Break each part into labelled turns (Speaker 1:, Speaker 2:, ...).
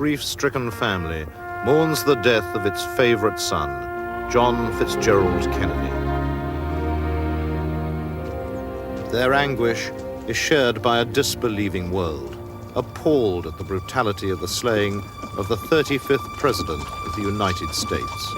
Speaker 1: grief-stricken family mourns the death of its favorite son, John Fitzgerald Kennedy. Their anguish is shared by a disbelieving world, appalled at the brutality of the slaying of the 35th President of the United States.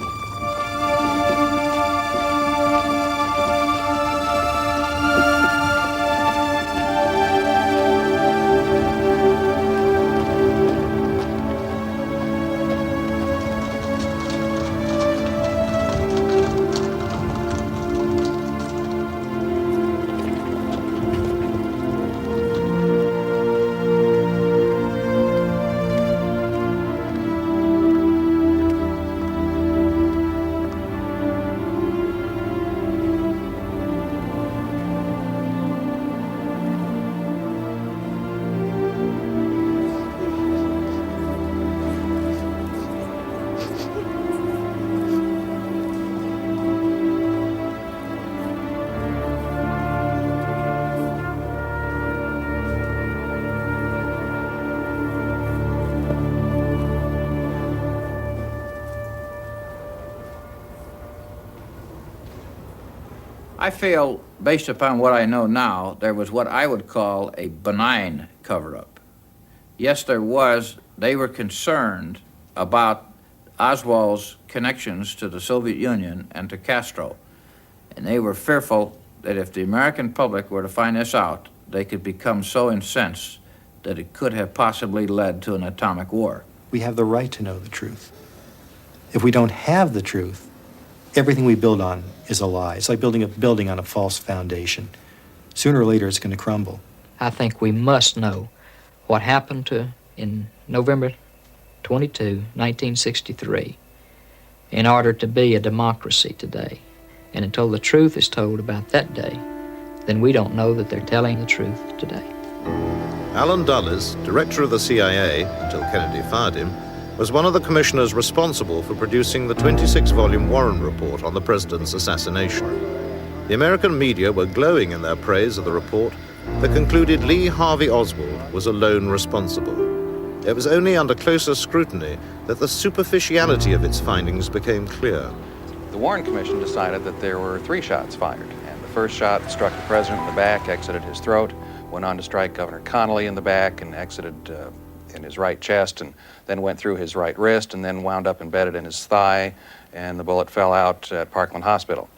Speaker 2: I feel, based upon what I know now, there was what I would call a benign cover-up. Yes, there was. They were concerned about Oswald's connections to the Soviet Union and to Castro. And they were fearful that if the American public were to find this out, they could become so incensed that it could have possibly led to an atomic war.
Speaker 3: We have the right to know the truth. If we don't have the truth, everything we build on is a lie. It's like building a building on a false foundation. Sooner or later, it's going to crumble.
Speaker 4: I think we must know what happened in November 22, 1963, in order to be a democracy today. And until the truth is told about that day, then we don't know that they're telling the truth today.
Speaker 1: Allen Dulles, director of the CIA, until Kennedy fired him, was one of the commissioners responsible for producing the 26-volume Warren Report on the president's assassination. The American media were glowing in their praise of the report that concluded Lee Harvey Oswald was alone responsible. It was only under closer scrutiny that the superficiality of its findings became clear.
Speaker 5: The Warren Commission decided that there were 3 shots fired, and the first shot struck the president in the back, exited his throat, went on to strike Governor Connally in the back and exited in his right chest, and then went through his right wrist and then wound up embedded in his thigh, and the bullet fell out at Parkland Hospital.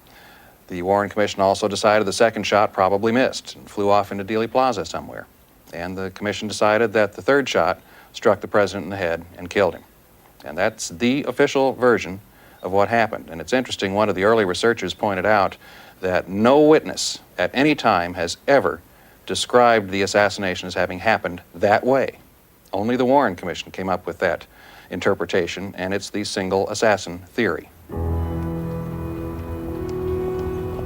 Speaker 5: The Warren Commission also decided the second shot probably missed and flew off into Dealey Plaza somewhere. And the commission decided that the third shot struck the president in the head and killed him. And that's the official version of what happened. And it's interesting, one of the early researchers pointed out that no witness at any time has ever described the assassination as having happened that way. Only the Warren Commission came up with that interpretation, and it's the single assassin theory.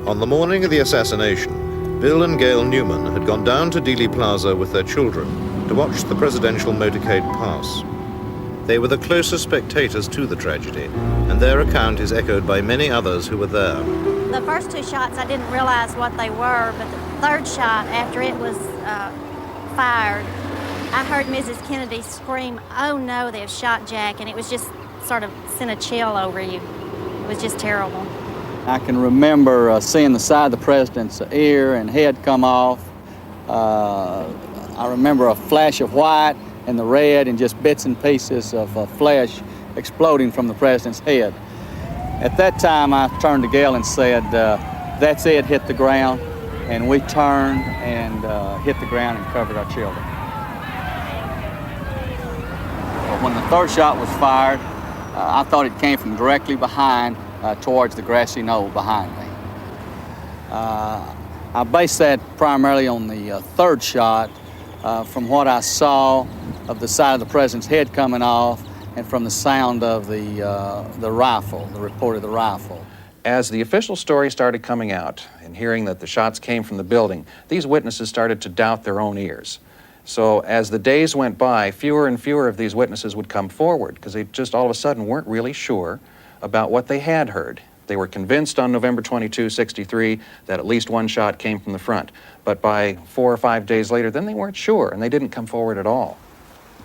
Speaker 1: On the morning of the assassination, Bill and Gail Newman had gone down to Dealey Plaza with their children to watch the presidential motorcade pass. They were the closest spectators to the tragedy, and their account is echoed by many others who were there.
Speaker 6: The first 2 shots, I didn't realize what they were, but the third shot, after it was fired, I heard Mrs. Kennedy scream, "Oh no, they've shot Jack," and it was just sort of sent a chill over you. It was just terrible.
Speaker 7: I can remember seeing the side of the president's ear and head come off. I remember a flash of white and the red and just bits and pieces of flesh exploding from the president's head. At that time, I turned to Gail and said, "That's it, hit the ground." And we turned and hit the ground and covered our children. When the third shot was fired, I thought it came from directly behind towards the grassy knoll behind me. I based that primarily on the third shot from what I saw of the side of the president's head coming off and from the sound of the rifle, the report of the rifle.
Speaker 5: As the official story started coming out and hearing that the shots came from the building, these witnesses started to doubt their own ears. So as the days went by, fewer and fewer of these witnesses would come forward because they just all of a sudden weren't really sure about what they had heard. They were convinced on November 22, 63 that at least 1 shot came from the front. But by 4 or 5 days later, then they weren't sure and they didn't come forward at all.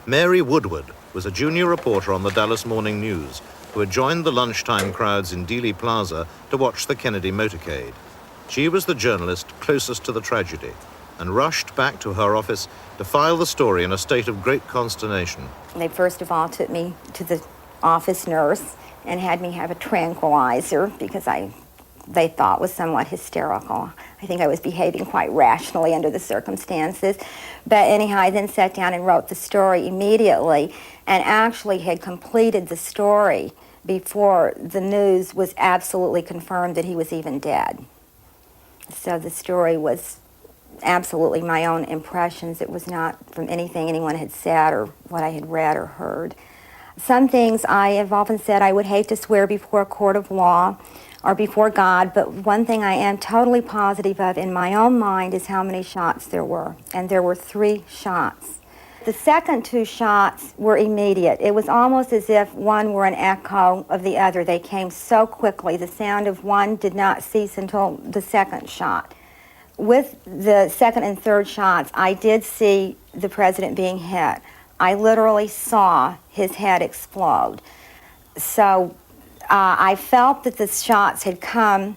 Speaker 1: Mary Woodward was a junior reporter on the Dallas Morning News who had joined the lunchtime crowds in Dealey Plaza to watch the Kennedy motorcade. She was the journalist closest to the tragedy and rushed back to her office to file the story in a state of great consternation.
Speaker 8: They first of all took me to the office nurse and had me have a tranquilizer because they thought was somewhat hysterical. I think I was behaving quite rationally under the circumstances. But anyhow, I then sat down and wrote the story immediately and actually had completed the story before the news was absolutely confirmed that he was even dead. So the story was absolutely my own impressions. It was not from anything anyone had said or what I had read or heard. Some things I have often said I would hate to swear before a court of law or before God, but one thing I am totally positive of in my own mind is how many shots there were, and there were 3 shots. The second 2 shots were immediate. It was almost as if one were an echo of the other. They came so quickly. The sound of one did not cease until the second shot. With the second and third shots, I did see the president being hit. I literally saw his head explode. So I felt that the shots had come,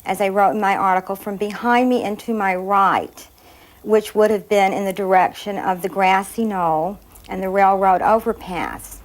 Speaker 8: as I wrote in my article, from behind me and to my right, which would have been in the direction of the grassy knoll and the railroad overpass.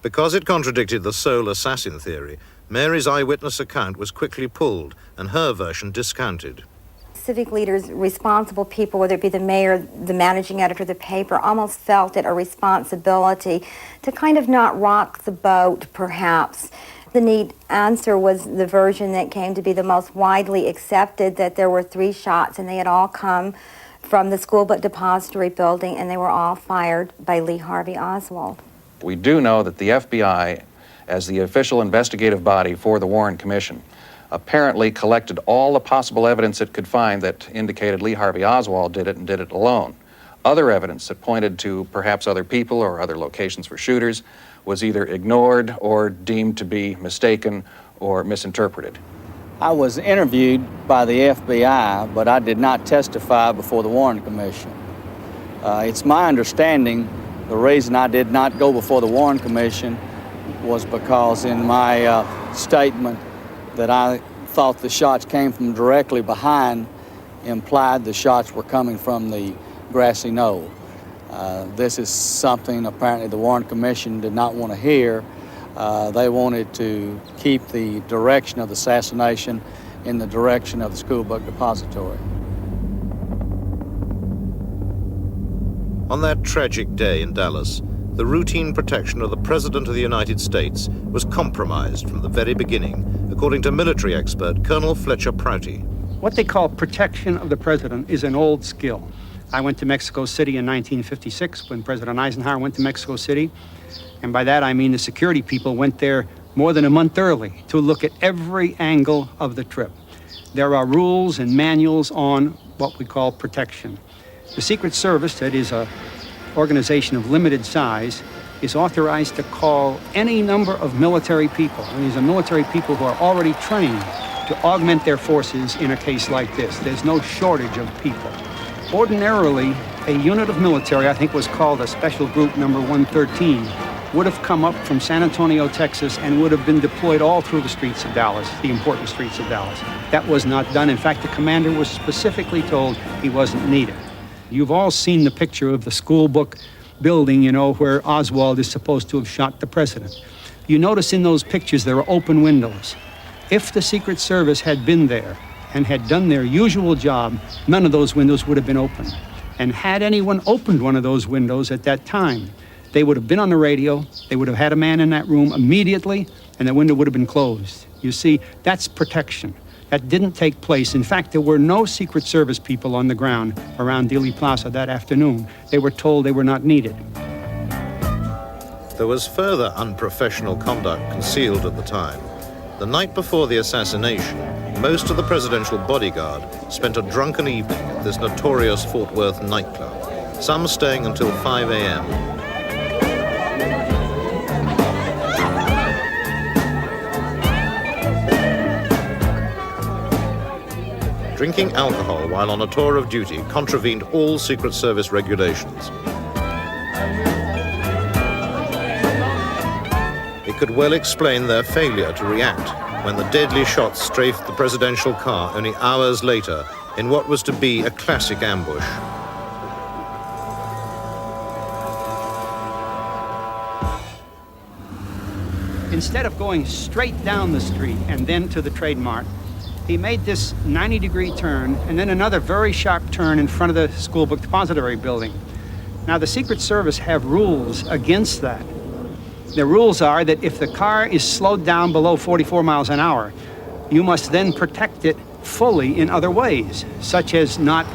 Speaker 1: Because it contradicted the sole assassin theory, Mary's eyewitness account was quickly pulled and her version discounted.
Speaker 8: Civic leaders, responsible people, whether it be the mayor, the managing editor of the paper, almost felt it a responsibility to kind of not rock the boat, perhaps. The neat answer was the version that came to be the most widely accepted, that there were 3 shots and they had all come from the school book depository building and they were all fired by Lee Harvey Oswald.
Speaker 5: We do know that the FBI, as the official investigative body for the Warren Commission, apparently collected all the possible evidence it could find that indicated Lee Harvey Oswald did it and did it alone. Other evidence that pointed to perhaps other people or other locations for shooters was either ignored or deemed to be mistaken or misinterpreted.
Speaker 7: I was interviewed by the FBI, but I did not testify before the Warren Commission. It's my understanding the reason I did not go before the Warren Commission was because in my statement that I thought the shots came from directly behind implied the shots were coming from the grassy knoll. This is something apparently the Warren Commission did not want to hear. They wanted to keep the direction of the assassination in the direction of the school book depository.
Speaker 1: On that tragic day in Dallas, the routine protection of the President of the United States was compromised from the very beginning, according to military expert Colonel Fletcher Prouty.
Speaker 9: What they call protection of the president is an old skill. I went to Mexico City in 1956 when President Eisenhower went to Mexico City. And by that I mean the security people went there more than a month early to look at every angle of the trip. There are rules and manuals on what we call protection. The Secret Service, that is an organization of limited size, is authorized to call any number of military people. And these are military people who are already trained to augment their forces in a case like this. There's no shortage of people. Ordinarily, a unit of military, I think was called a Special Group Number 113, would have come up from San Antonio, Texas, and would have been deployed all through the streets of Dallas, the important streets of Dallas. That was not done. In fact, the commander was specifically told he wasn't needed. You've all seen the picture of the school book building, you know, where Oswald is supposed to have shot the president. You notice in those pictures there are open windows. If the Secret Service had been there and had done their usual job, none of those windows would have been open. And had anyone opened one of those windows at that time, they would have been on the radio, they would have had a man in that room immediately, and the window would have been closed. You see, that's protection. That didn't take place. In fact, there were no Secret Service people on the ground around Dealey Plaza that afternoon. They were told they were not needed.
Speaker 1: There was further unprofessional conduct concealed at the time. The night before the assassination, most of the presidential bodyguard spent a drunken evening at this notorious Fort Worth nightclub, some staying until 5 a.m. Drinking alcohol while on a tour of duty contravened all Secret Service regulations. could well explain their failure to react when the deadly shots strafed the presidential car only hours later in what was to be a classic ambush.
Speaker 9: Instead of going straight down the street and then to the Trade Mart, he made this 90-degree turn and then another very sharp turn in front of the School Book Depository building. Now, the Secret Service have rules against that. The rules are that if the car is slowed down below 44 miles an hour, you must then protect it fully in other ways, such as not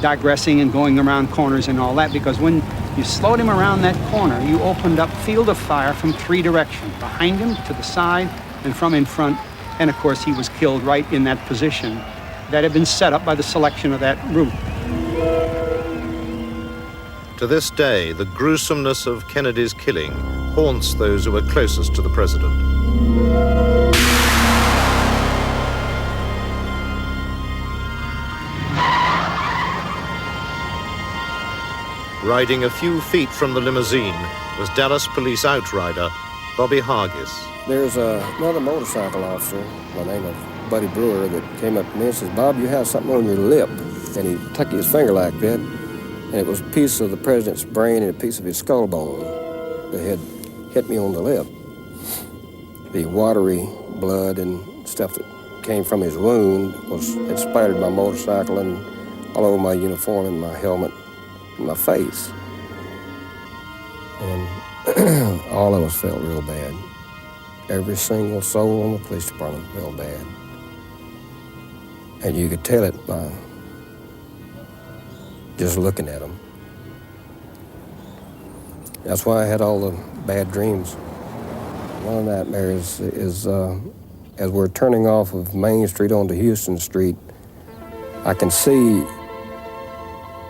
Speaker 9: digressing and going around corners and all that, because when you slowed him around that corner, you opened up field of fire from 3 directions, behind him, to the side, and from in front, and of course he was killed right in that position that had been set up by the selection of that route.
Speaker 1: To this day, the gruesomeness of Kennedy's killing haunts those who were closest to the president. Riding a few feet from the limousine was Dallas police outrider Bobby Hargis.
Speaker 10: There's another motorcycle officer by the name of Buddy Brewer that came up to me and says, "Bob, you have something on your lip." And he tucked his finger like that, and it was a piece of the president's brain and a piece of his skull bone that had hit me on the lip. The watery blood and stuff that came from his wound had splattered my motorcycle and all over my uniform and my helmet and my face. And all of us felt real bad. Every single soul in the police department felt bad. And you could tell it by just looking at them. That's why I had all the bad dreams. One of the nightmares is as we're turning off of Main Street onto Houston Street, I can see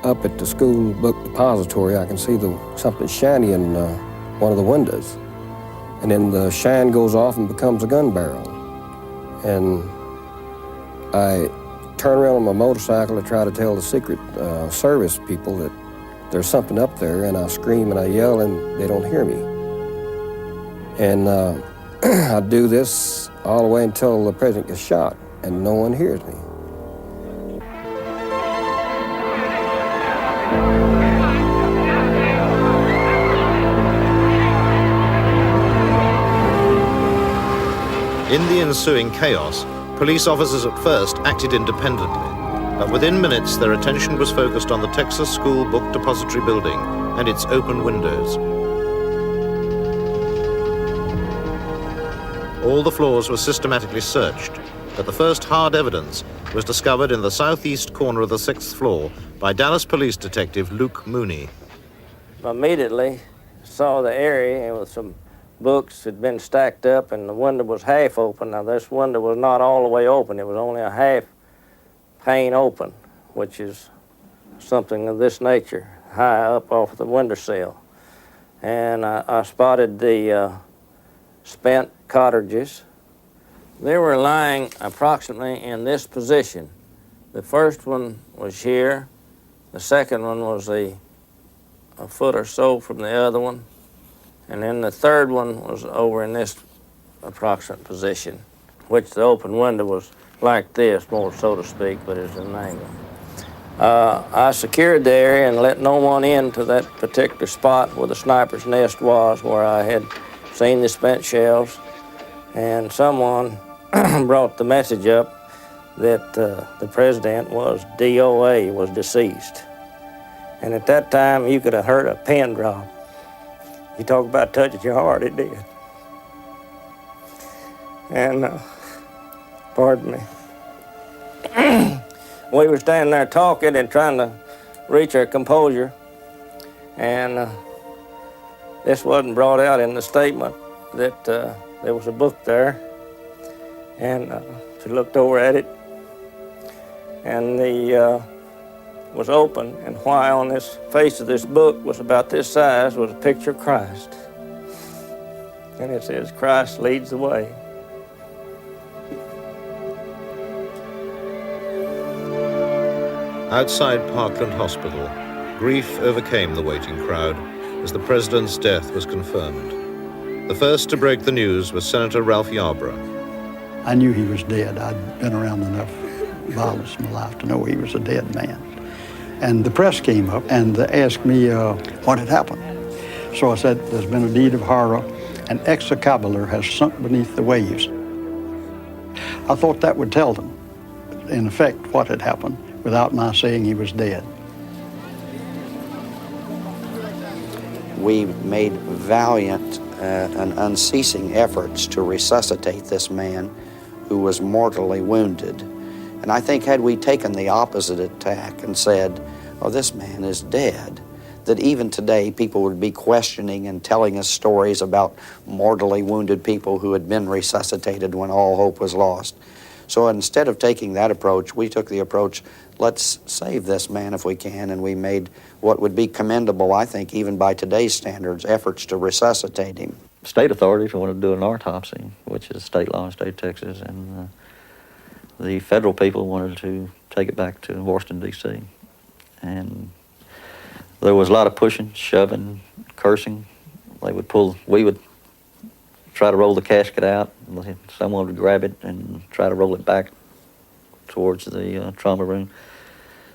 Speaker 10: up at the School Book Depository, I can see something shiny in one of the windows. And then the shine goes off and becomes a gun barrel. And I turn around on my motorcycle to try to tell the Secret Service people that there's something up there, and I scream and I yell and they don't hear me. And I do this all the way until the president gets shot and no one hears me.
Speaker 1: In the ensuing chaos, police officers at first acted independently, but within minutes their attention was focused on the Texas School Book Depository building and its open windows. All the floors were systematically searched, but the first hard evidence was discovered in the southeast corner of the 6th floor by Dallas Police Detective Luke Mooney.
Speaker 11: I immediately saw the area with some books had been stacked up and the window was half open. Now this window was not all the way open, it was only a half pane open, which is something of this nature, high up off the windowsill. And I spotted the spent cartridges. They were lying approximately in this position. The first one was here, the second one was a foot or so from the other one, and then the third one was over in this approximate position, which the open window was like this, more so to speak, but it's an angle. I secured the area and let no one into that particular spot where the sniper's nest was, where I had seen the spent shells, and someone brought the message up that the president was DOA, was deceased. And at that time, you could have heard a pin drop. You talk about touching your heart, it did. And, pardon me. We were standing there talking and trying to reach our composure, and this wasn't brought out in the statement that there was a book there, and she looked over at it, and the was open, and why on this face of this book was about this size was a picture of Christ. And it says, "Christ leads the way."
Speaker 1: Outside Parkland Hospital, grief overcame the waiting crowd as the president's death was confirmed. The first to break the news was Senator Ralph Yarborough.
Speaker 12: I knew he was dead. I'd been around enough violence in my life to know he was a dead man. And the press came up and asked me what had happened. So I said, there's been a deed of horror. An excavator has sunk beneath the waves. I thought that would tell them, in effect, what had happened without my saying he was dead.
Speaker 13: We made valiant and unceasing efforts to resuscitate this man who was mortally wounded. And I think had we taken the opposite attack and said, oh, this man is dead, that even today people would be questioning and telling us stories about mortally wounded people who had been resuscitated when all hope was lost. So instead of taking that approach, we took the approach, let's save this man if we can, and we made what would be commendable, I think, even by today's standards, efforts to resuscitate him.
Speaker 14: State authorities wanted to do an autopsy, which is state law in the state of Texas, and the federal people wanted to take it back to Washington, D.C. And there was a lot of pushing, shoving, cursing. We would try to roll the casket out, and someone would grab it and try to roll it back towards the trauma room.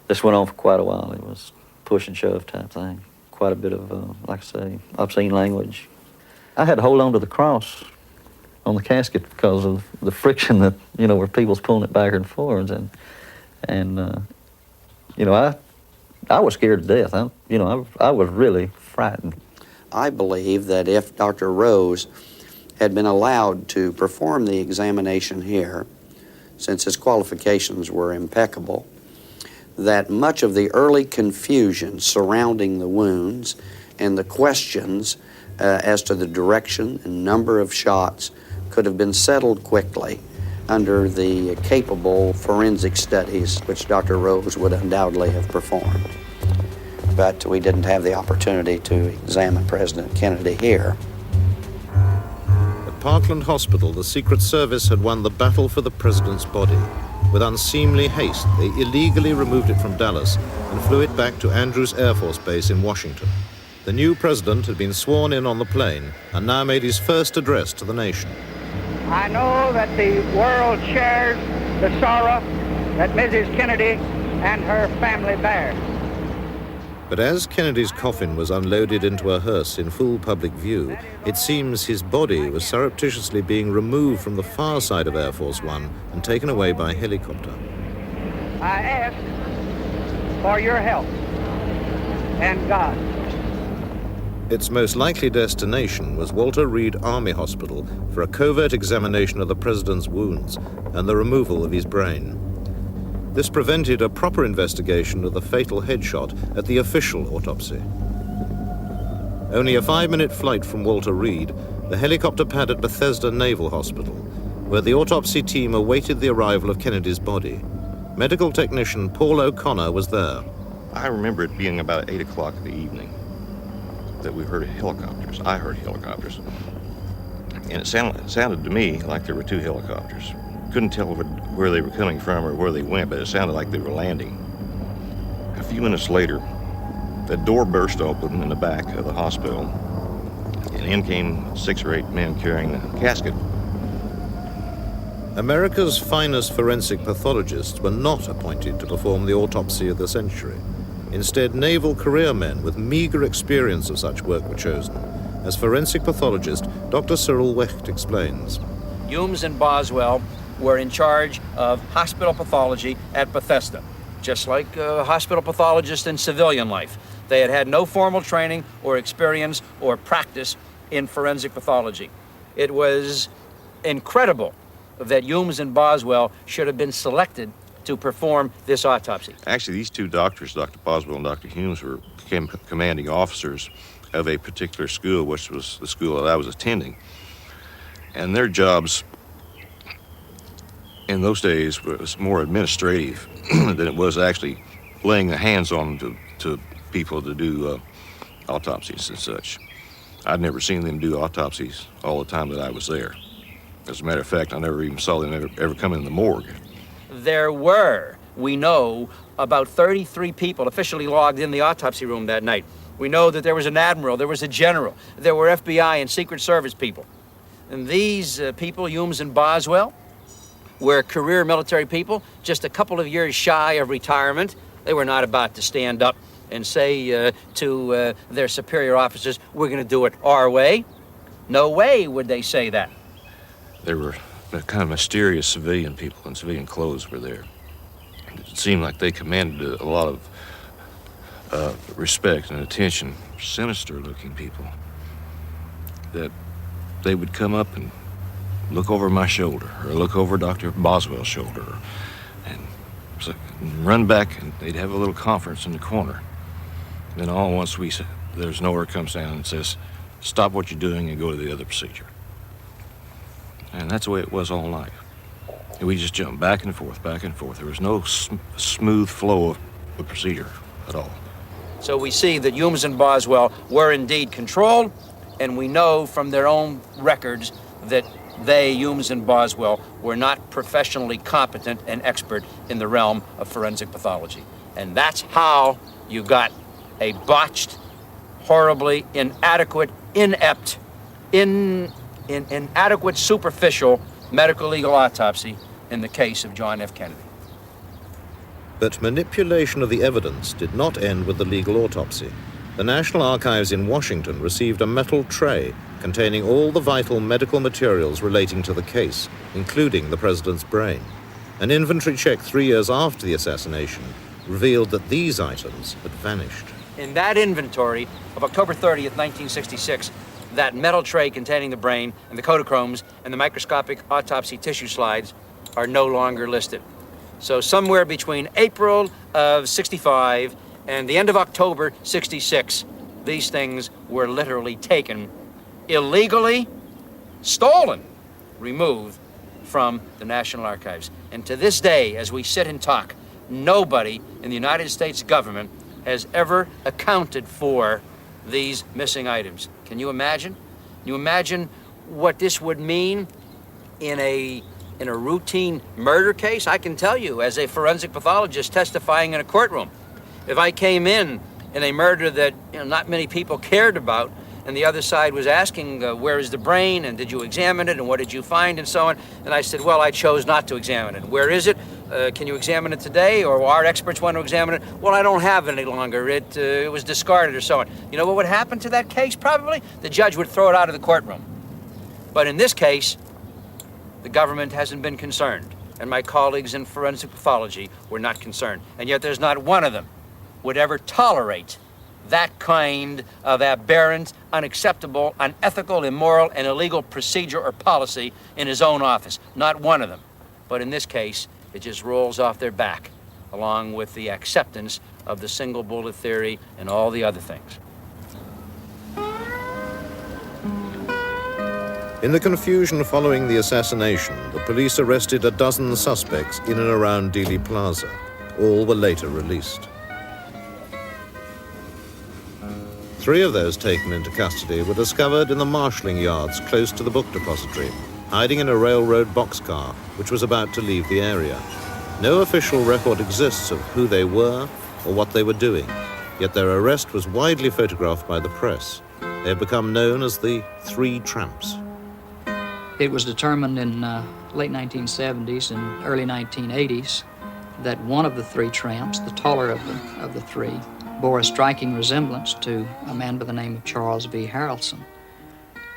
Speaker 14: This went on for quite a while. It was push and shove type thing. Quite a bit of, like I say, obscene language. I had to hold on to the cross on the casket because of the friction that, where people's pulling it back and forwards. And I was scared to death. I was really frightened.
Speaker 13: I believe that if Dr. Rose had been allowed to perform the examination here, since his qualifications were impeccable, that much of the early confusion surrounding the wounds and the questions as to the direction and number of shots could have been settled quickly under the capable forensic studies which Dr. Rose would undoubtedly have performed. But we didn't have the opportunity to examine President Kennedy here.
Speaker 1: At Parkland Hospital, the Secret Service had won the battle for the president's body. With unseemly haste, they illegally removed it from Dallas and flew it back to Andrews Air Force Base in Washington. The new president had been sworn in on the plane and now made his first address to the nation.
Speaker 15: I know that the world shares the sorrow that Mrs. Kennedy and her family bear.
Speaker 1: But as Kennedy's coffin was unloaded into a hearse in full public view, it seems his body was surreptitiously being removed from the far side of Air Force One and taken away by helicopter.
Speaker 15: I ask for your help and God.
Speaker 1: Its most likely destination was Walter Reed Army Hospital for a covert examination of the president's wounds and the removal of his brain. This prevented a proper investigation of the fatal headshot at the official autopsy. Only a 5-minute flight from Walter Reed, the helicopter pad at Bethesda Naval Hospital, where the autopsy team awaited the arrival of Kennedy's body. Medical technician Paul O'Connor was there.
Speaker 16: I remember it being about 8 o'clock in the evening that we heard helicopters. I heard helicopters. And it sounded to me like there were 2 helicopters. Couldn't tell where they were coming from or where they went, but it sounded like they were landing. A few minutes later, the door burst open in the back of the hospital, and in came 6 or 8 men carrying a casket.
Speaker 1: America's finest forensic pathologists were not appointed to perform the autopsy of the century. Instead, naval career men with meager experience of such work were chosen. As forensic pathologist, Dr. Cyril Wecht explains.
Speaker 17: Humes and Boswell were in charge of hospital pathology at Bethesda, just like hospital pathologists in civilian life. They had had no formal training or experience or practice in forensic pathology. It was incredible that Humes and Boswell should have been selected to perform this autopsy.
Speaker 16: Actually, these 2 doctors, Dr. Boswell and Dr. Humes, became commanding officers of a particular school, which was the school that I was attending. And their jobs in those days was more administrative than it was actually laying the hands on to people to do autopsies and such. I'd never seen them do autopsies all the time that I was there. As a matter of fact, I never even saw them ever come in the morgue.
Speaker 17: There were, we know, about 33 people officially logged in the autopsy room that night. We know that there was an admiral, there was a general, there were FBI and Secret Service people. And these people, Humes and Boswell, were career military people, just a couple of years shy of retirement. They were not about to stand up and say to their superior officers, we're going to do it our way. No way would they say that.
Speaker 16: There were kind of mysterious civilian people in civilian clothes were there. It seemed like they commanded a lot of respect and attention. Sinister-looking people. That they would come up and look over my shoulder or look over Dr. Boswell's shoulder and run back, and they'd have a little conference in the corner. And then all at once there's an order comes down and says, stop what you're doing and go to the other procedure. And that's the way it was all night. And we just jumped back and forth, back and forth. There was no smooth flow of the procedure at all.
Speaker 17: So we see that Humes and Boswell were indeed controlled, and we know from their own records that they, Humes and Boswell, were not professionally competent and expert in the realm of forensic pathology. And that's how you got a botched, horribly inadequate, inept, inadequate, superficial medical legal autopsy in the case of John F. Kennedy.
Speaker 1: But manipulation of the evidence did not end with the legal autopsy. The National Archives in Washington received a metal tray containing all the vital medical materials relating to the case, including the president's brain. An inventory check 3 years after the assassination revealed that these items had vanished.
Speaker 17: In that inventory of October 30th, 1966, that metal tray containing the brain and the Kodachromes and the microscopic autopsy tissue slides are no longer listed. So somewhere between April of 65 and the end of October 66, these things were literally taken illegally, stolen, removed from the National Archives. And to this day, as we sit and talk, nobody in the United States government has ever accounted for these missing items. Can you imagine? Can you imagine what this would mean in a routine murder case? I can tell you, as a forensic pathologist testifying in a courtroom, if I came in a murder that not many people cared about, and the other side was asking, where is the brain, and did you examine it, and what did you find, and so on, and I said, well, I chose not to examine it. Where is it? Can you examine it today, or our experts want to examine it? Well, I don't have it any longer. It was discarded, or so on. You know what would happen to that case, probably? The judge would throw it out of the courtroom. But in this case, the government hasn't been concerned, and my colleagues in forensic pathology were not concerned. And yet there's not one of them would ever tolerate that kind of aberrant, unacceptable, unethical, immoral, and illegal procedure or policy in his own office. Not one of them. But in this case, it just rolls off their back, along with the acceptance of the single bullet theory and all the other things.
Speaker 1: In the confusion following the assassination, the police arrested a dozen suspects in and around Dealey Plaza. All were later released. 3 of those taken into custody were discovered in the marshalling yards close to the book depository, hiding in a railroad boxcar which was about to leave the area. No official record exists of who they were or what they were doing, yet their arrest was widely photographed by the press. They have become known as the Three Tramps.
Speaker 4: It was determined in late 1970s and early 1980s that one of the three tramps, the taller of the three, bore a striking resemblance to a man by the name of Charles V. Harrelson,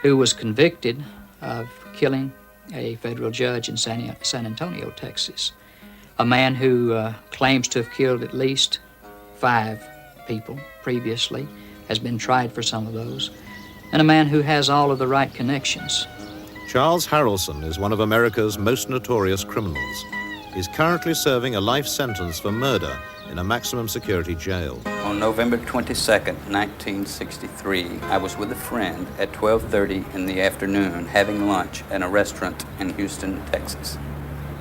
Speaker 4: who was convicted of killing a federal judge in San Antonio, Texas. A man who claims to have killed at least 5 people previously, has been tried for some of those, and a man who has all of the right connections.
Speaker 1: Charles Harrelson is one of America's most notorious criminals. He's currently serving a life sentence for murder in a maximum security jail.
Speaker 18: On November 22nd, 1963, I was with a friend at 12:30 in the afternoon having lunch in a restaurant in Houston, Texas.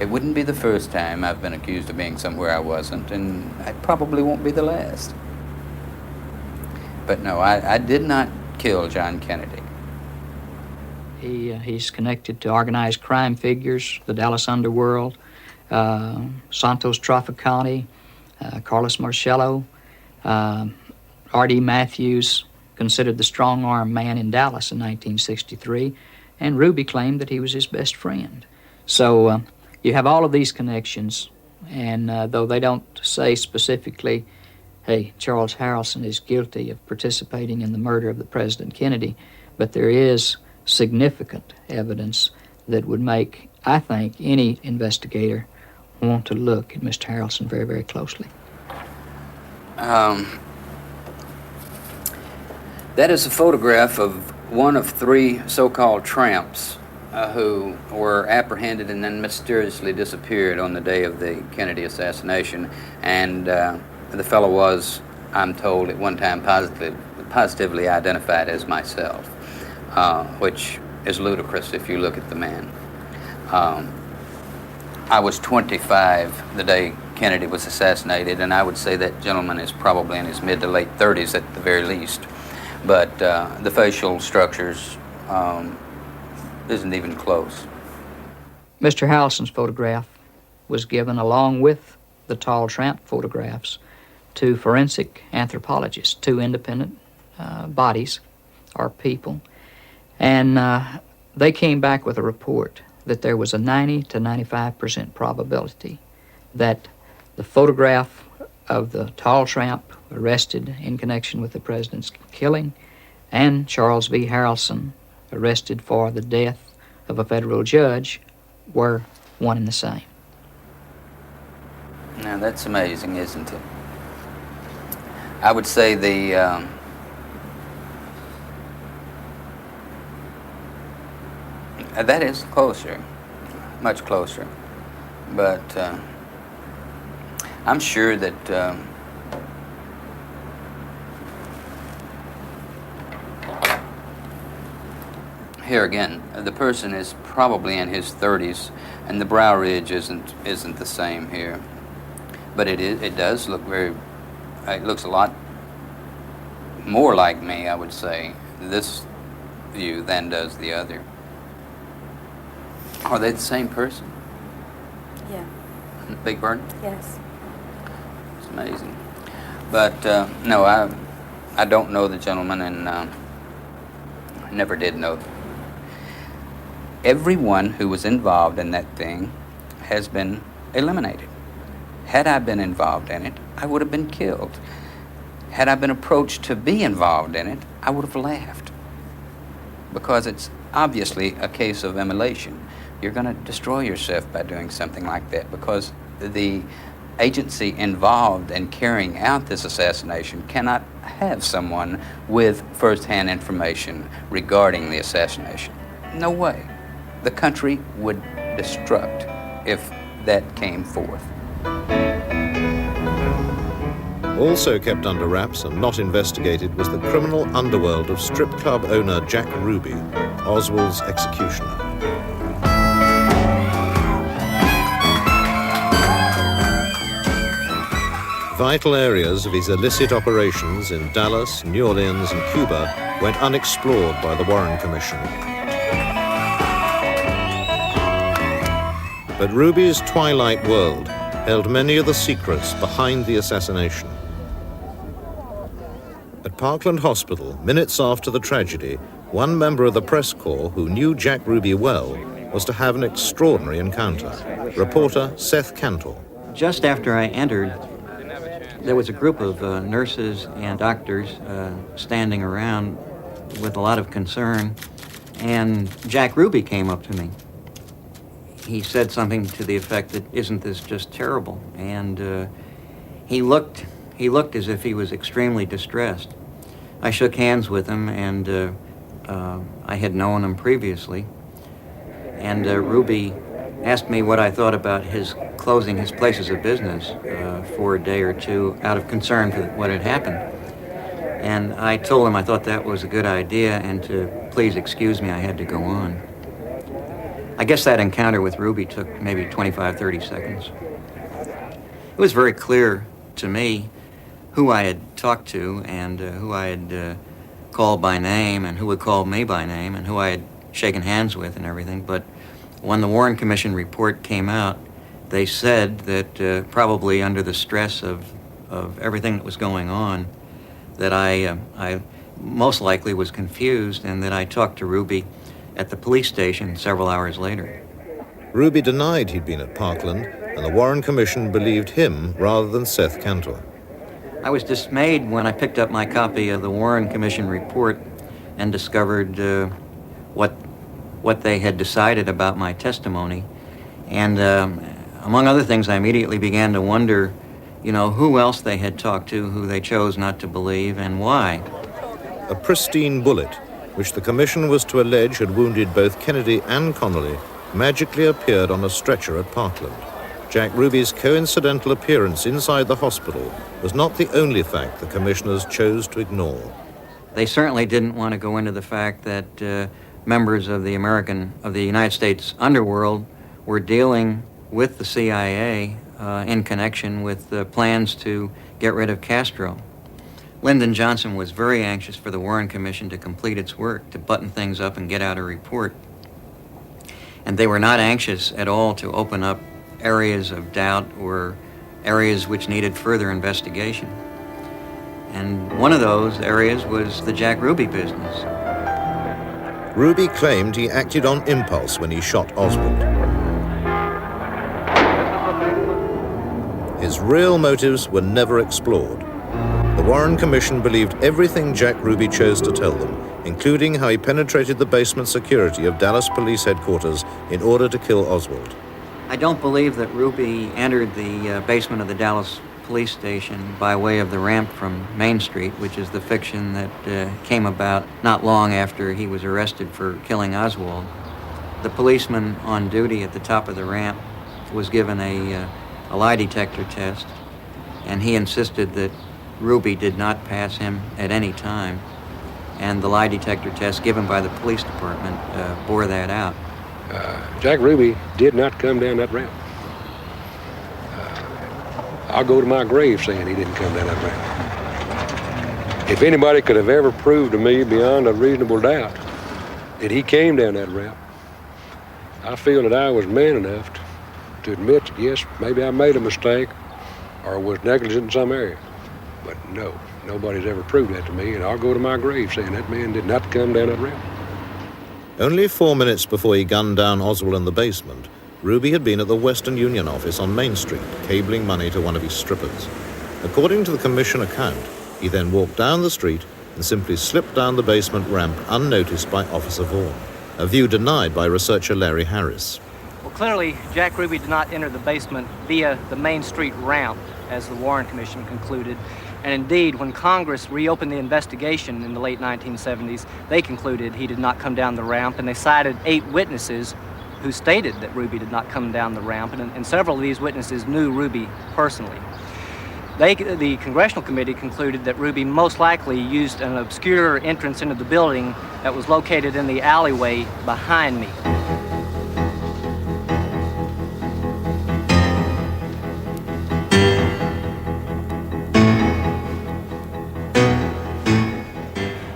Speaker 18: It wouldn't be the first time I've been accused of being somewhere I wasn't, and it probably won't be the last. But no, I did not kill John Kennedy.
Speaker 4: He's connected to organized crime figures, the Dallas Underworld, Santos Trafficante, Carlos Marcello, R.D. Matthews, considered the strong-arm man in Dallas in 1963, and Ruby claimed that he was his best friend. So you have all of these connections, and though they don't say specifically, hey, Charles Harrelson is guilty of participating in the murder of the President Kennedy, but there is significant evidence that would make, I think, any investigator want to look at Mr. Harrelson very, very closely.
Speaker 18: That is a photograph of one of three so-called tramps who were apprehended and then mysteriously disappeared on the day of the Kennedy assassination. And the fellow was, I'm told, at one time positively identified as myself, which is ludicrous if you look at the man. I was 25 the day Kennedy was assassinated, and I would say that gentleman is probably in his mid to late 30s at the very least. But the facial structures isn't even close.
Speaker 4: Mr. Harrelson's photograph was given along with the tall tramp photographs to forensic anthropologists, two independent bodies or people, and they came back with a report that there was a 90 to 95% probability that the photograph of the tall tramp arrested in connection with the president's killing and Charles V. Harrelson arrested for the death of a federal judge were one and the same.
Speaker 18: Now that's amazing, isn't it? I would say that is closer, much closer. But I'm sure that here again, the person is probably in his 30s, and the brow ridge isn't the same here. But it does look it looks a lot more like me, I would say, this view than does the other. Are they the same person?
Speaker 19: Yeah.
Speaker 18: Big Bird?
Speaker 19: Yes.
Speaker 18: It's amazing. But no, I don't know the gentleman, and I never did know them. Everyone who was involved in that thing has been eliminated. Had I been involved in it, I would have been killed. Had I been approached to be involved in it, I would have laughed. Because it's obviously a case of immolation. You're going to destroy yourself by doing something like that, because the agency involved in carrying out this assassination cannot have someone with first-hand information regarding the assassination. No way. The country would destruct if that came forth.
Speaker 1: Also kept under wraps and not investigated was the criminal underworld of strip club owner Jack Ruby, Oswald's executioner. Vital areas of his illicit operations in Dallas, New Orleans, and Cuba went unexplored by the Warren Commission. But Ruby's twilight world held many of the secrets behind the assassination. At Parkland Hospital, minutes after the tragedy, one member of the press corps who knew Jack Ruby well was to have an extraordinary encounter. Reporter Seth Cantor.
Speaker 20: Just after I entered, there was a group of nurses and doctors standing around with a lot of concern, and Jack Ruby came up to me. He said something to the effect that, "Isn't this just terrible?" And he looked as if he was extremely distressed. I shook hands with him, and I had known him previously. And Ruby asked me what I thought about his closing his places of business for a day or two out of concern for what had happened. And I told him I thought that was a good idea and to please excuse me, I had to go on. I guess that encounter with Ruby took maybe 25, 30 seconds. It was very clear to me who I had talked to and who I had called by name and who had called me by name and who I had shaken hands with and everything. But when the Warren Commission report came out, they said that probably under the stress of everything that was going on, that I most likely was confused and that I talked to Ruby at the police station several hours later.
Speaker 1: Ruby denied he'd been at Parkland, and the Warren Commission believed him rather than Seth Cantor.
Speaker 20: I was dismayed when I picked up my copy of the Warren Commission report and discovered what they had decided about my testimony. And among other things, I immediately began to wonder, who else they had talked to, who they chose not to believe, and why.
Speaker 1: A pristine bullet, which the commission was to allege had wounded both Kennedy and Connolly, magically appeared on a stretcher at Parkland. Jack Ruby's coincidental appearance inside the hospital was not the only fact the commissioners chose to ignore.
Speaker 20: They certainly didn't want to go into the fact that members of the United States underworld were dealing with the CIA in connection with plans to get rid of Castro. Lyndon Johnson was very anxious for the Warren Commission to complete its work, to button things up and get out a report. And they were not anxious at all to open up areas of doubt or areas which needed further investigation. And one of those areas was the Jack Ruby business.
Speaker 1: Ruby claimed he acted on impulse when he shot Oswald. His real motives were never explored. The Warren Commission believed everything Jack Ruby chose to tell them, including how he penetrated the basement security of Dallas Police Headquarters in order to kill Oswald.
Speaker 20: I don't believe that Ruby entered the basement of the Dallas police station by way of the ramp from Main Street, which is the fiction that came about not long after he was arrested for killing Oswald. The policeman on duty at the top of the ramp was given a lie detector test, and he insisted that Ruby did not pass him at any time, and the lie detector test given by the police department bore that out.
Speaker 19: Jack Ruby did not come down that ramp. I'll go to my grave saying he didn't come down that ramp. If anybody could have ever proved to me beyond a reasonable doubt that he came down that ramp, I feel that I was man enough to admit that, yes, maybe I made a mistake or was negligent in some area. But no, nobody's ever proved that to me, and I'll go to my grave saying that man did not come down that ramp.
Speaker 1: Only 4 minutes before he gunned down Oswald in the basement, Ruby had been at the Western Union office on Main Street, cabling money to one of his strippers. According to the commission account, he then walked down the street and simply slipped down the basement ramp unnoticed by Officer Vaughan, a view denied by researcher Larry Harris.
Speaker 21: Well, clearly, Jack Ruby did not enter the basement via the Main Street ramp, as the Warren Commission concluded. And indeed, when Congress reopened the investigation in the late 1970s, they concluded he did not come down the ramp, and they cited 8 witnesses who stated that Ruby did not come down the ramp, and several of these witnesses knew Ruby personally. The Congressional Committee concluded that Ruby most likely used an obscure entrance into the building that was located in the alleyway behind me.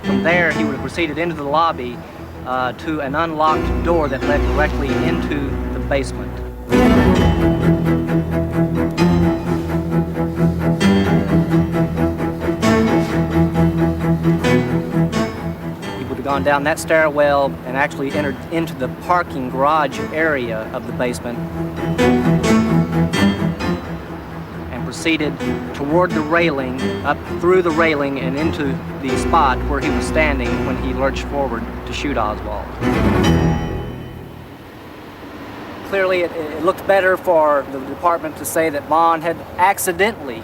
Speaker 21: From there, he would have proceeded into the lobby to an unlocked door that led directly into the basement. He would have gone down that stairwell and actually entered into the parking garage area of the basement and proceeded toward the railing, up through the railing and into the spot where he was standing when he lurched forward to shoot Oswald. Clearly, it looked better for the department to say that Bond had accidentally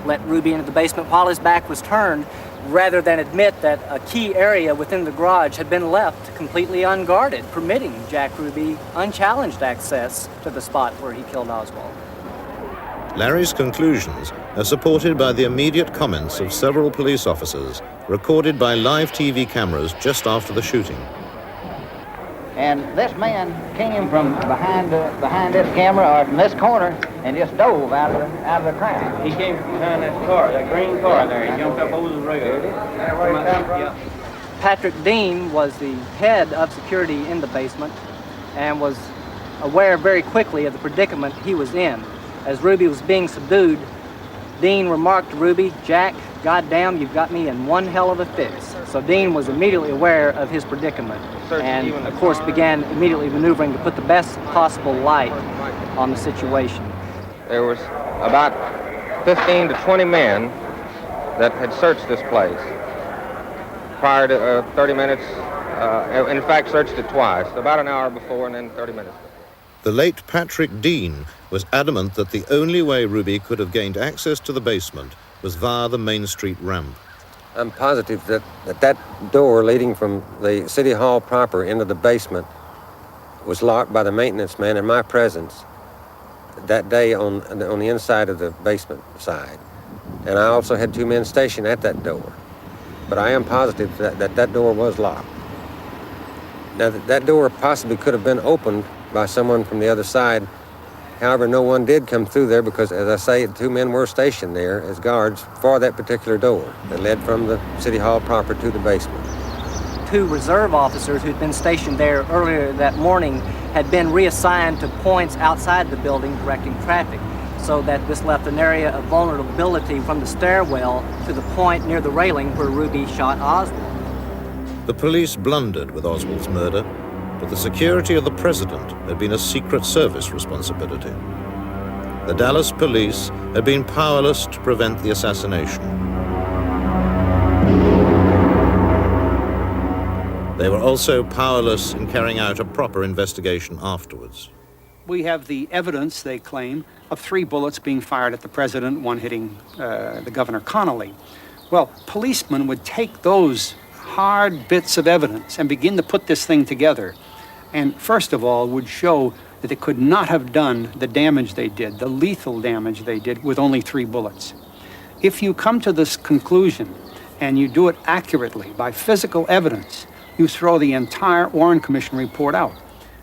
Speaker 21: let Ruby into the basement while his back was turned, rather than admit that a key area within the garage had been left completely unguarded, permitting Jack Ruby unchallenged access to the spot where he killed Oswald.
Speaker 1: Larry's conclusions are supported by the immediate comments of several police officers, recorded by live TV cameras just after the shooting.
Speaker 22: And this man came from behind this camera or from this corner and just dove out of the crowd.
Speaker 23: He came from behind that car, that green car there. He jumped up over the rail.
Speaker 21: Patrick Dean was the head of security in the basement and was aware very quickly of the predicament he was in. As Ruby was being subdued, Dean remarked to Ruby, "Jack, "Goddamn, you've got me in one hell of a fix." So Dean was immediately aware of his predicament and, of course, began immediately maneuvering to put the best possible light on the situation.
Speaker 2: There was about 15 to 20 men that had searched this place prior to 30 minutes. In fact, searched it twice, about an hour before and then 30 minutes.
Speaker 1: The late Patrick Dean was adamant that the only way Ruby could have gained access to the basement was via the Main Street ramp.
Speaker 3: I'm positive that door leading from the City Hall proper into the basement was locked by the maintenance man in my presence that day on the inside of the basement side. And I also had 2 men stationed at that door. But I am positive that door was locked. Now, that door possibly could have been opened by someone from the other side. However, no one did come through there because, as I say, 2 men were stationed there as guards for that particular door that led from the City Hall proper to the basement.
Speaker 21: 2 reserve officers who'd been stationed there earlier that morning had been reassigned to points outside the building directing traffic, so that this left an area of vulnerability from the stairwell to the point near the railing where Ruby shot Oswald.
Speaker 1: The police blundered with Oswald's murder, but the security of the president had been a Secret Service responsibility. The Dallas police had been powerless to prevent the assassination. They were also powerless in carrying out a proper investigation afterwards.
Speaker 9: We have the evidence, they claim, of 3 bullets being fired at the president, 1 hitting the Governor Connolly. Well, policemen would take those hard bits of evidence and begin to put this thing together. And first of all, would show that they could not have done the damage they did, the lethal damage they did, with only 3 bullets. If you come to this conclusion and you do it accurately by physical evidence, you throw the entire Warren Commission report out.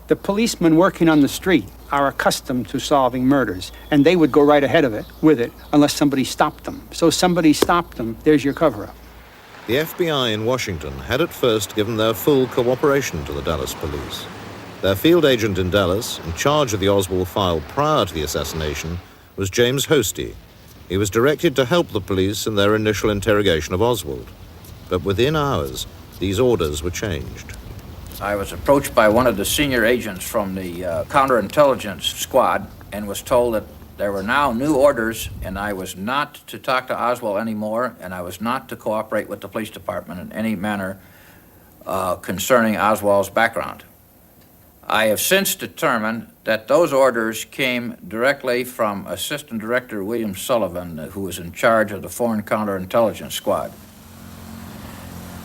Speaker 9: The policemen working on the street are accustomed to solving murders, and they would go right ahead of it, with it, unless somebody stopped them. So somebody stopped them, there's your cover-up.
Speaker 1: The FBI in Washington had at first given their full cooperation to the Dallas police. Their field agent in Dallas, in charge of the Oswald file prior to the assassination, was James Hosty. He was directed to help the police in their initial interrogation of Oswald. But within hours, these orders were changed.
Speaker 6: I was approached by one of the senior agents from the counterintelligence squad and was told that there were now new orders, and I was not to talk to Oswald anymore, and I was not to cooperate with the police department in any manner concerning Oswald's background. I have since determined that those orders came directly from Assistant Director William Sullivan, who was in charge of the Foreign Counterintelligence Squad.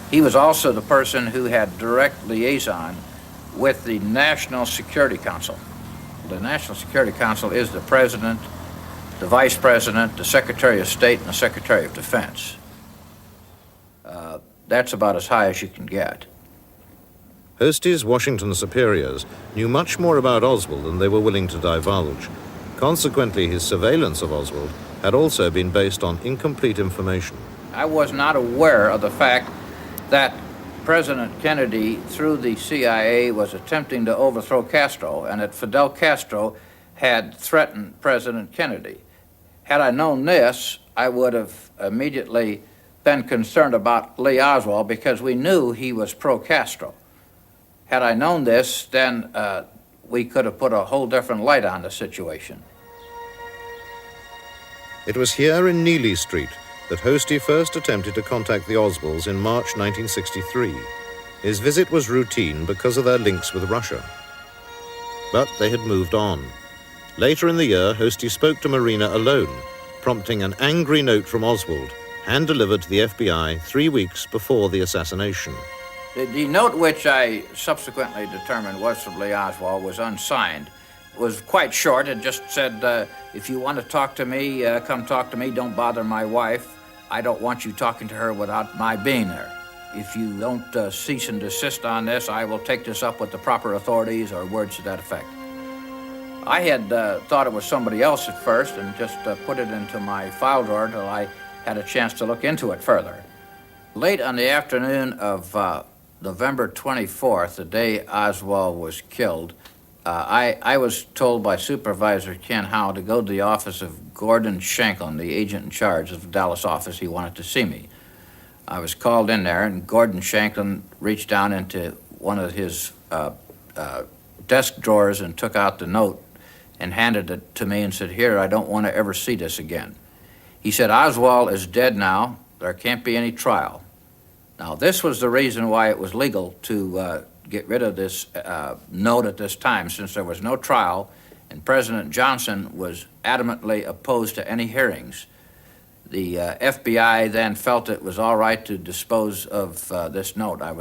Speaker 6: He was also the person who had direct liaison with the National Security Council. The National Security Council is the President, the Vice President, the Secretary of State, and the Secretary of Defense. That's about as high as you can get.
Speaker 1: Hosty's Washington superiors knew much more about Oswald than they were willing to divulge. Consequently, his surveillance of Oswald had also been based on incomplete information.
Speaker 6: I was not aware of the fact that President Kennedy, through the CIA, was attempting to overthrow Castro, and that Fidel Castro had threatened President Kennedy. Had I known this, I would have immediately been concerned about Lee Oswald because we knew he was pro-Castro. Had I known this, then we could have put a whole different light on the situation.
Speaker 1: It was here in Neely Street that Hosty first attempted to contact the Oswalds in March 1963. His visit was routine because of their links with Russia. But they had moved on. Later in the year, Hosty spoke to Marina alone, prompting an angry note from Oswald, hand-delivered to the FBI 3 weeks before the assassination.
Speaker 6: The note which I subsequently determined was from Lee Oswald was unsigned. It was quite short. It just said, if you want to talk to me, come talk to me. Don't bother my wife. I don't want you talking to her without my being there. If you don't cease and desist on this, I will take this up with the proper authorities, or words to that effect. I had thought it was somebody else at first and just put it into my file drawer until I had a chance to look into it further. Late on the afternoon of November 24th, the day Oswald was killed, I was told by Supervisor Ken Howe to go to the office of Gordon Shanklin, the agent in charge of the Dallas office. He wanted to see me. I was called in there, and Gordon Shanklin reached down into one of his desk drawers and took out the note and handed it to me and said, "Here, I don't want to ever see this again." He said, "Oswald is dead now. There can't be any trial." Now, this was the reason why it was legal to get rid of this note at this time, since there was no trial and President Johnson was adamantly opposed to any hearings. The FBI then felt it was all right to dispose of this note. I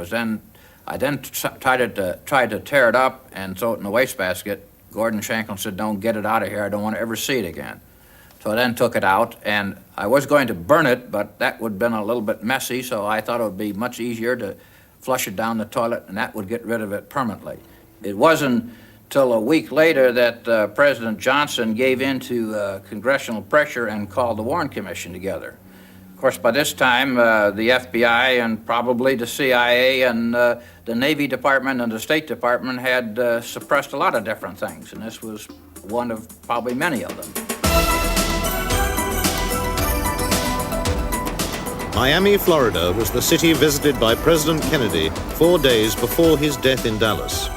Speaker 6: then tried to tear it up and throw it in the wastebasket. Gordon Shanklin said, "Don't get it out of here. I don't want to ever see it again." So I then took it out, and I was going to burn it, but that would have been a little bit messy, so I thought it would be much easier to flush it down the toilet, and that would get rid of it permanently. It wasn't till a week later that President Johnson gave in to congressional pressure and called the Warren Commission together. Of course, by this time, the FBI and probably the CIA and the Navy Department and the State Department had suppressed a lot of different things, and this was one of probably many of them.
Speaker 1: Miami, Florida was the city visited by President Kennedy 4 days before his death in Dallas.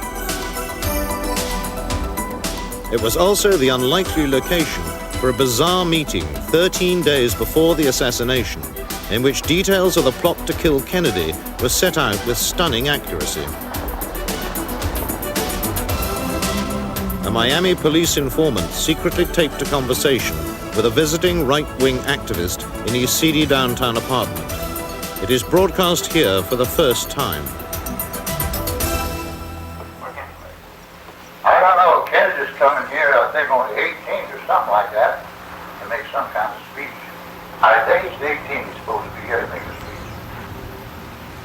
Speaker 1: It was also the unlikely location for a bizarre meeting 13 days before the assassination, in which details of the plot to kill Kennedy were set out with stunning accuracy. A Miami police informant secretly taped a conversation with a visiting right-wing activist in his seedy downtown apartment. It is broadcast here for the first time.
Speaker 5: I don't know, Kennedy's coming here, I think on the 18th or something like that, to make some kind of speech. I think it's the 18th he's supposed to be here to make a speech.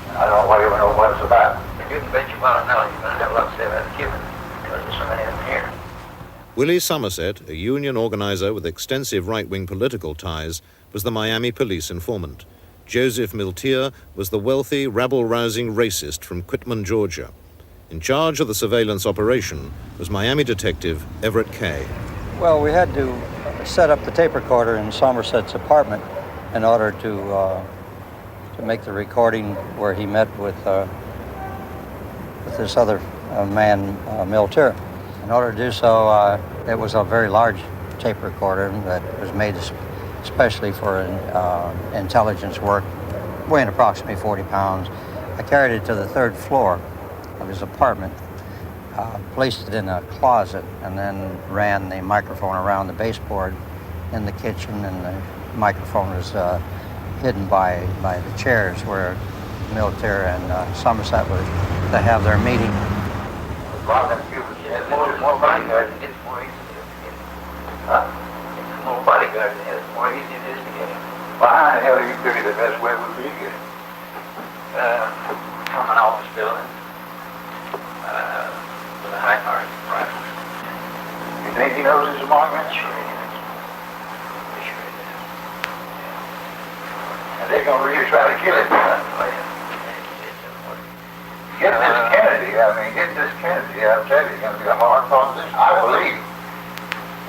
Speaker 5: And I don't even know what it's about. But you can bet you want to know, you're going to have a lot to say about Cuban, because there's so many of them here.
Speaker 1: Willie Somerset, a union organizer with extensive right-wing political ties, was the Miami police informant. Joseph Miltier was the wealthy, rabble-rousing racist from Quitman, Georgia. In charge of the surveillance operation was Miami detective Everett Kay.
Speaker 7: Well, we had to set up the tape recorder in Somerset's apartment in order to make the recording where he met with this other man, Miltier. In order to do so, it was a very large tape recorder that was made especially for intelligence work, weighing approximately 40 pounds. I carried it to the third floor of his apartment, placed it in a closet, and then ran the microphone around the baseboard in the kitchen, and the microphone was hidden by the chairs where Miltier and Somerset were to have their meeting.
Speaker 5: More bodyguards and it's more easy to get him. Huh? More bodyguards and it's more easy it is to get him. Well, how the hell do you figure the best way would be to get him? From an office building with a high-powered rifle. You think he knows his marksman? Sure he does. Sure he does. And they're going to really try to kill him. Get this Kennedy, I'll tell you, it's going to be a hard proposition, I believe.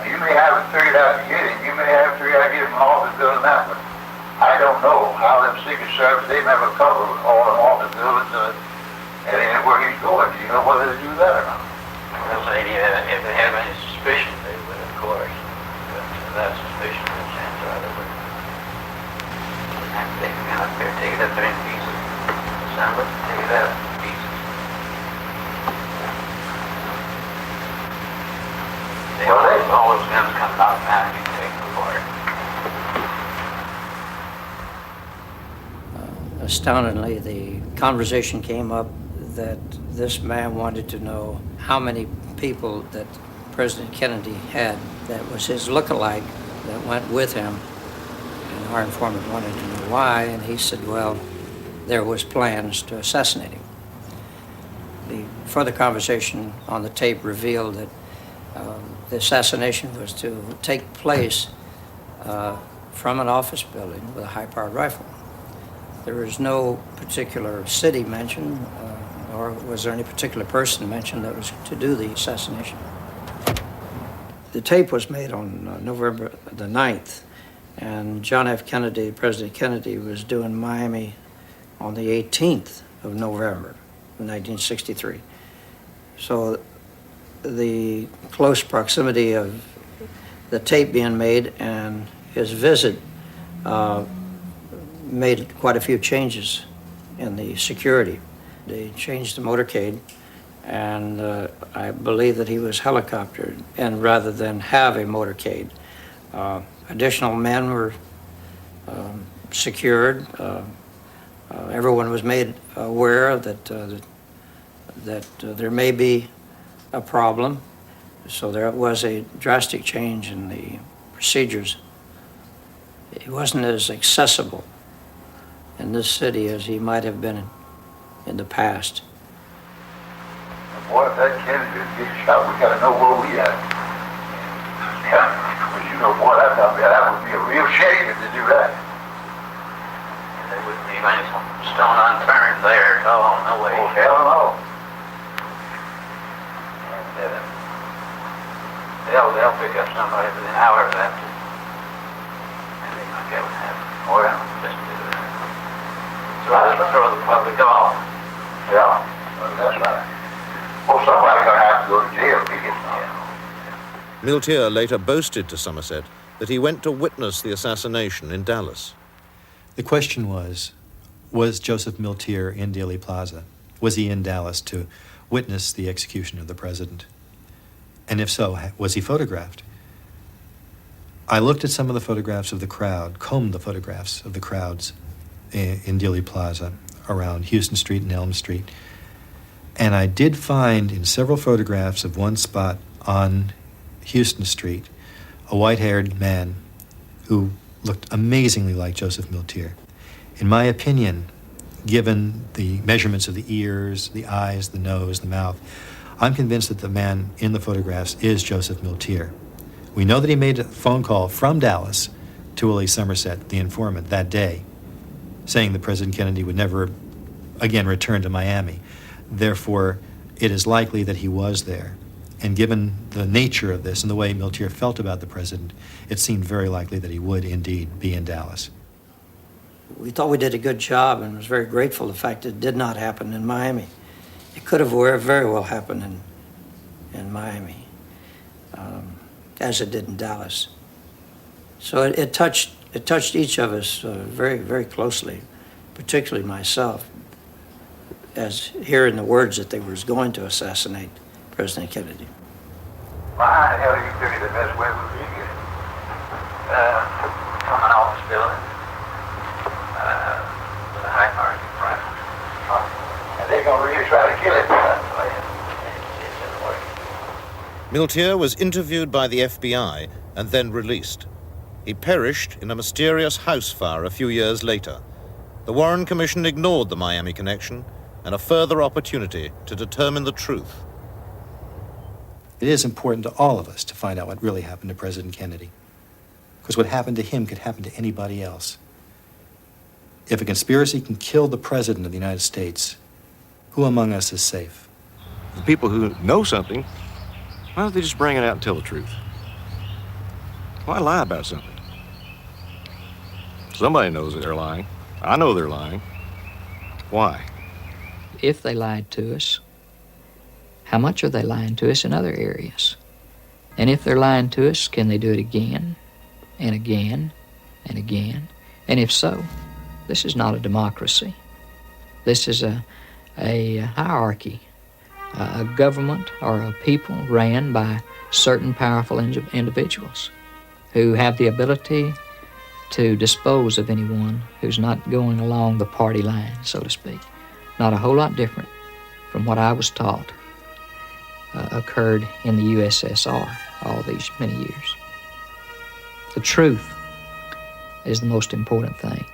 Speaker 5: You may have it figured out to get him, you may have it figured out to get him off the building that, but I don't know how them Secret Service, they never cover all them off the buildings and where he's going. Do you know whether they do that or not? Well, say, if they have any suspicion, they would, of course. But that suspicion, the chance are they would. They can out there, take it up there in pieces. Assemble it, take it out. Well, all those guns coming out now, you can take them apart.
Speaker 22: Astoundingly, the conversation came up that this man wanted to know how many people that President Kennedy had that was his look-alike that went with him. And our informant wanted to know why, and he said, well, there was plans to assassinate him. The further conversation on the tape revealed that the assassination was to take place from an office building with a high-powered rifle. There was no particular city mentioned, nor was there any particular person mentioned that was to do the assassination. The tape was made on November the 9th, and John F. Kennedy, President Kennedy, was due in Miami on the 18th of November of 1963. So the close proximity of the tape being made and his visit made quite a few changes in the security. They changed the motorcade, and I believe that he was helicoptered, and rather than have a motorcade. Additional men were secured. Everyone was made aware that there may be a problem, so there was a drastic change in the procedures. He wasn't as accessible in this city as he might have been in the past.
Speaker 5: Boy, if that Kennedy gets shot, we gotta know where we at. Yeah, but you know, boy, that would be a real shame if they do that.
Speaker 23: There wouldn't leave any stone unturned there. Oh, no way.
Speaker 5: Oh, hell no.
Speaker 23: They'll pick up somebody within hours after. And they might be able to have it.
Speaker 5: Oh, yeah.
Speaker 23: Just throw the public off.
Speaker 5: Yeah, that's right. Well, somebody's gonna have to go to jail if he gets out.
Speaker 1: Miltier later boasted to Somerset that he went to witness the assassination in Dallas.
Speaker 8: The question was Joseph Miltier in Dealey Plaza? Was he in Dallas to witness the execution of the president? And if so, was he photographed? I looked at some of the photographs of the crowd, combed the photographs of the crowds in Dealey Plaza around Houston Street and Elm Street, and I did find in several photographs of one spot on Houston Street a white-haired man who looked amazingly like Joseph Miltier. In my opinion, given the measurements of the ears, the eyes, the nose, the mouth, I'm convinced that the man in the photographs is Joseph Miltier. We know that he made a phone call from Dallas to Willie Somerset, the informant, that day, saying that President Kennedy would never again return to Miami. Therefore, it is likely that he was there. And given the nature of this and the way Miltier felt about the president, it seemed very likely that he would indeed be in Dallas.
Speaker 22: We thought we did a good job and was very grateful for the fact that it did not happen in Miami. It could have very well happened in Miami, as it did in Dallas. So it touched each of us very, very closely, particularly myself, as hearing the words that they were going to assassinate President Kennedy.
Speaker 5: Well, how the hell do you figure the best way would be to get
Speaker 23: From an office building. With a high margin rifle.
Speaker 5: And they're gonna really try to kill him.
Speaker 1: Miltier was interviewed by the FBI and then released. He perished in a mysterious house fire a few years later. The Warren Commission ignored the Miami connection and a further opportunity to determine the truth.
Speaker 8: It is important to all of us to find out what really happened to President Kennedy, because what happened to him could happen to anybody else. If a conspiracy can kill the President of the United States, who among us is safe?
Speaker 16: The people who know something, why don't they just bring it out and tell the truth? Why lie about something? Somebody knows that they're lying. I know they're lying. Why?
Speaker 4: If they lied to us, how much are they lying to us in other areas? And if they're lying to us, can they do it again and again and again? And if so, this is not a democracy. This is a hierarchy, a government or a people ran by certain powerful individuals who have the ability to dispose of anyone who's not going along the party line, so to speak. Not a whole lot different from what I was taught occurred in the USSR all these many years. The truth is the most important thing.